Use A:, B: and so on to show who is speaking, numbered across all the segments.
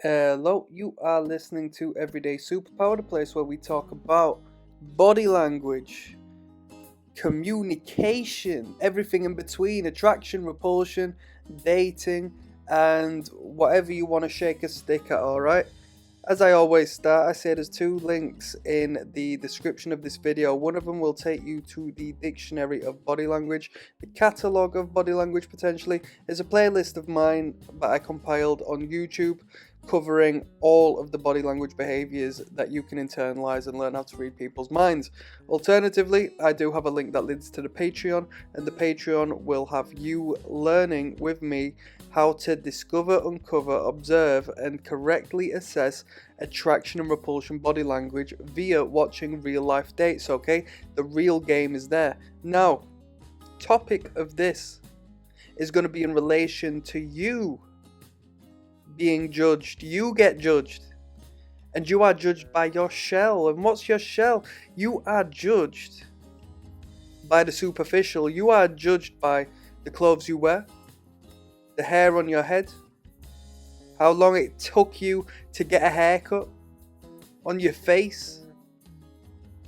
A: Hello, you are listening to Everyday Superpower, the place where we talk about body language, communication, everything in between, attraction, repulsion, dating, and whatever you want to shake a stick at, alright? As I always start, I say there's two links in the description of this video. One of them will take you to the dictionary of body language. The catalogue of body language potentially is a playlist of mine that I compiled on YouTube covering all of the body language behaviours that you can internalise and learn how to read people's minds. Alternatively, I do have a link that leads to the Patreon, and the Patreon will have you learning with me how to discover, uncover, observe, and correctly assess attraction and repulsion body language via watching real life dates, okay? The real game is there. Now, topic of this is going to be in relation to you being judged. You get judged. And you are judged by your shell. And what's your shell? You are judged by the superficial. You are judged by the clothes you wear, the hair on your head, how long it took you to get a haircut, on your face,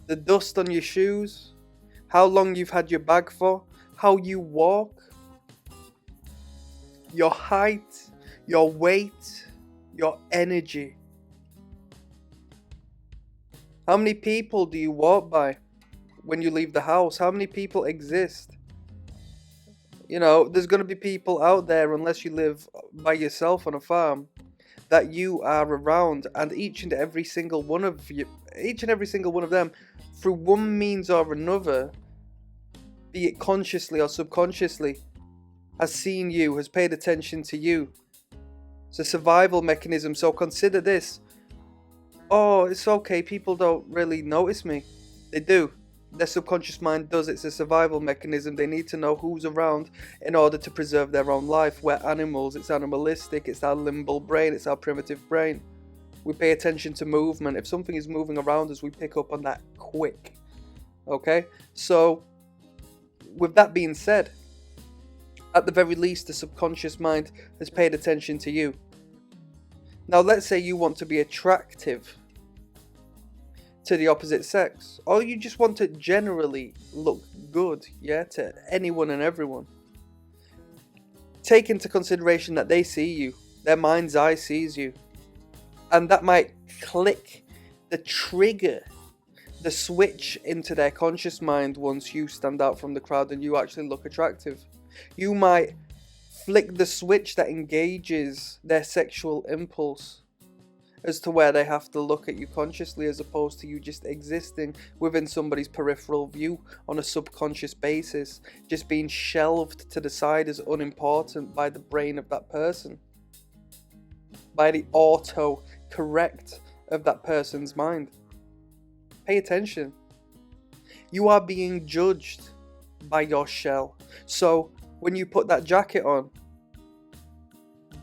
A: the dust on your shoes, how long you've had your bag for, how you walk, your height, your weight, your energy. How many people do you walk by when you leave the house? How many people exist? You know, there's going to be people out there, unless you live by yourself on a farm, that you are around, and each and every single one of them, through one means or another, be it consciously or subconsciously, has seen you, has paid attention to you. It's a survival mechanism. So consider this. Oh, it's okay, people don't really notice me. They do. Their subconscious mind does. It's a survival mechanism. They need to know who's around in order to preserve their own life. We're animals. It's animalistic. It's our limbal brain. It's our primitive brain. We pay attention to movement. If something is moving around us, we pick up on that quick. Okay? So, with that being said, at the very least, the subconscious mind has paid attention to you. Now, let's say you want to be attractive to the opposite sex, or you just want to generally look good, yeah, to anyone and everyone. Take into consideration that they see you, their mind's eye sees you, and that might click the trigger, the switch into their conscious mind once you stand out from the crowd and you actually look attractive. You might flick the switch that engages their sexual impulse as to where they have to look at you consciously, as opposed to you just existing within somebody's peripheral view on a subconscious basis, just being shelved to the side as unimportant by the brain of that person, by the auto-correct of that person's mind. Pay attention. You are being judged by your shell. So when you put that jacket on,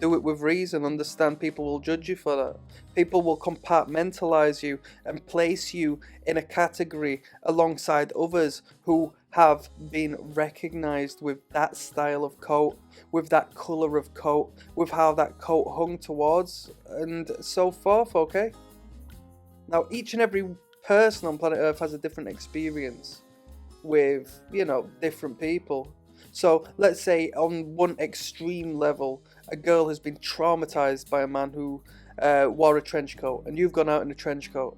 A: do it with reason. Understand people will judge you for that. People will compartmentalize you and place you in a category alongside others who have been recognized with that style of coat, with that color of coat, with how that coat hung towards, and so forth, okay? Now, each and every person on planet Earth has a different experience with, different people. So let's say on one extreme level, a girl has been traumatized by a man who wore a trench coat, and you've gone out in a trench coat.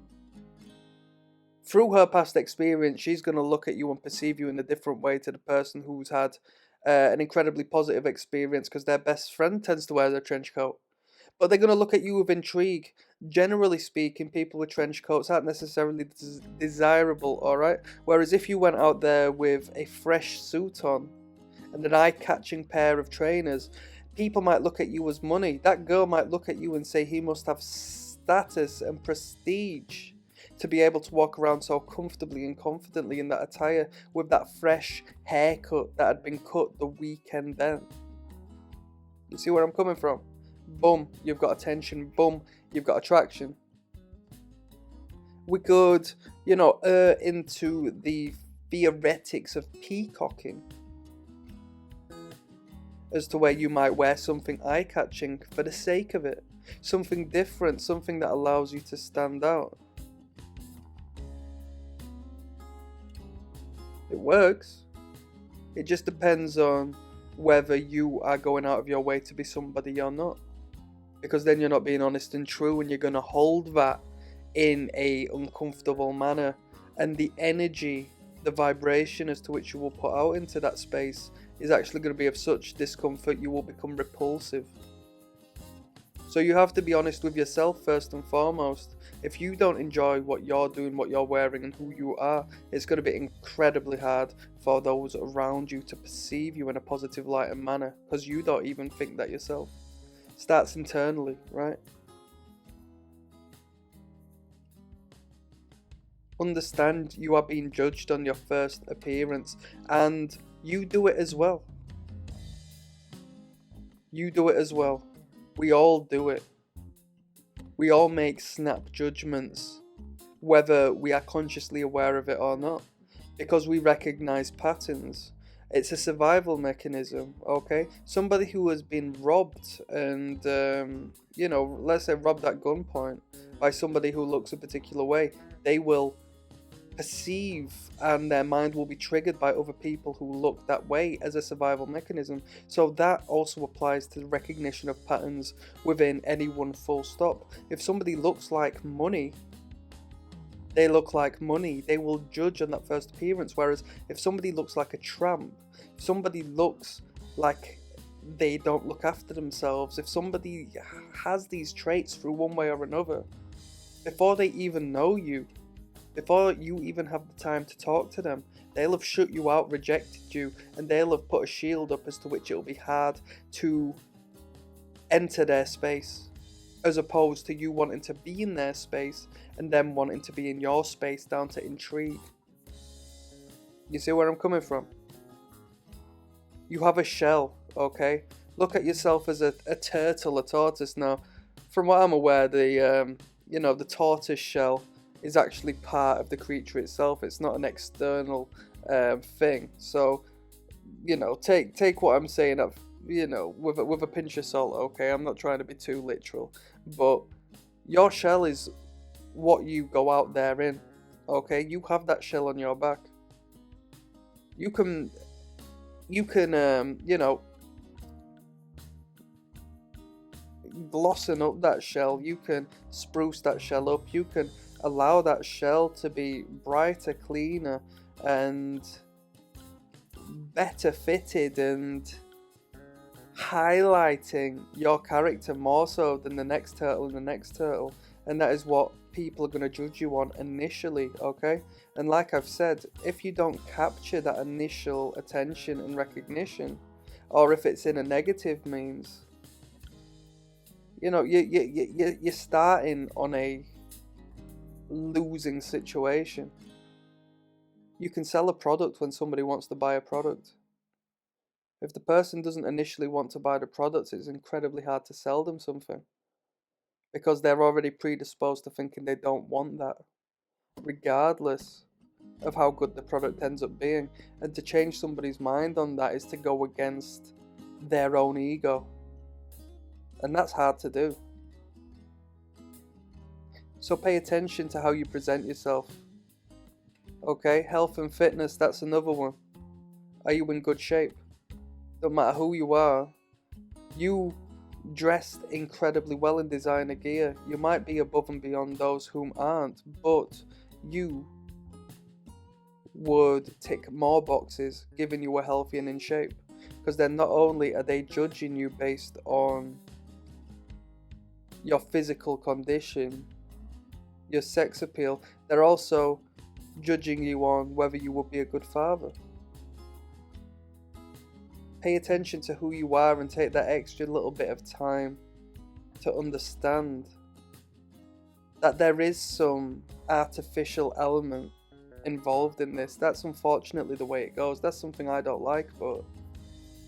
A: Through her past experience, she's going to look at you and perceive you in a different way to the person who's had an incredibly positive experience because their best friend tends to wear their trench coat. But they're going to look at you with intrigue. Generally speaking, people with trench coats aren't necessarily desirable, alright? Whereas if you went out there with a fresh suit on and an eye-catching pair of trainers, people might look at you as money. That girl might look at you and say he must have status and prestige to be able to walk around so comfortably and confidently in that attire with that fresh haircut that had been cut the weekend then. You see where I'm coming from? Boom, you've got attention. Boom, you've got attraction. We could, into the theoretics of peacocking as to where you might wear something eye-catching for the sake of it. something different, something that allows you to stand out. It works. It just depends on whether you are going out of your way to be somebody or not. Because then you're not being honest and true, and you're going to hold that in a uncomfortable manner. And the energy, the vibration as to which you will put out into that space is actually going to be of such discomfort you will become repulsive. So you have to be honest with yourself first and foremost. If you don't enjoy what you're doing, what you're wearing, and who you are, it's going to be incredibly hard for those around you to perceive you in a positive light and manner, because you don't even think that yourself. Starts internally, right? Understand you are being judged on your first appearance, and you do it as well. You do it as well. We all do it. We all make snap judgments, whether we are consciously aware of it or not, because we recognize patterns. It's a survival mechanism, okay? Somebody who has been robbed and, let's say robbed at gunpoint by somebody who looks a particular way, they will perceive and their mind will be triggered by other people who look that way as a survival mechanism. So that also applies to the recognition of patterns within anyone, full stop. If somebody looks like money, they look like money. They will judge on that first appearance. Whereas if somebody looks like a tramp, if somebody looks like they don't look after themselves, if somebody has these traits through one way or another, before they even know you, before you even have the time to talk to them, they'll have shut you out, rejected you, and they'll have put a shield up as to which it'll be hard to enter their space, as opposed to you wanting to be in their space and them wanting to be in your space, down to intrigue. You see where I'm coming from? You have a shell, okay? Look at yourself as a turtle, a tortoise. Now, from what I'm aware, the tortoise shell is actually part of the creature itself. It's not an external thing. So, take what I'm saying with a pinch of salt, okay? I'm not trying to be too literal, but your shell is what you go out there in, okay? You have that shell on your back. You can glossen up that shell. You can spruce that shell up. You can allow that shell to be brighter, cleaner, and better fitted, and highlighting your character more so than the next turtle and the next turtle. And that is what people are going to judge you on initially, okay? And like I've said, if you don't capture that initial attention and recognition, or if it's in a negative means, you're starting on a losing situation. You can sell a product when somebody wants to buy a product. If the person doesn't initially want to buy the product, it's incredibly hard to sell them something, because they're already predisposed to thinking they don't want that, regardless of how good the product ends up being. And to change somebody's mind on that is to go against their own ego, and that's hard to do. So pay attention to how you present yourself, okay? Health and fitness, that's another one. Are you in good shape? No matter who you are, you dressed incredibly well in designer gear. You might be above and beyond those whom aren't, but you would tick more boxes giving you a healthy and in shape, because then not only are they judging you based on your physical condition, your sex appeal, they're also judging you on whether you would be a good father. Pay attention to who you are and take that extra little bit of time to understand that there is some artificial element involved in this. That's unfortunately the way it goes. That's something I don't like, but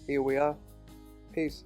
A: here we are. Peace.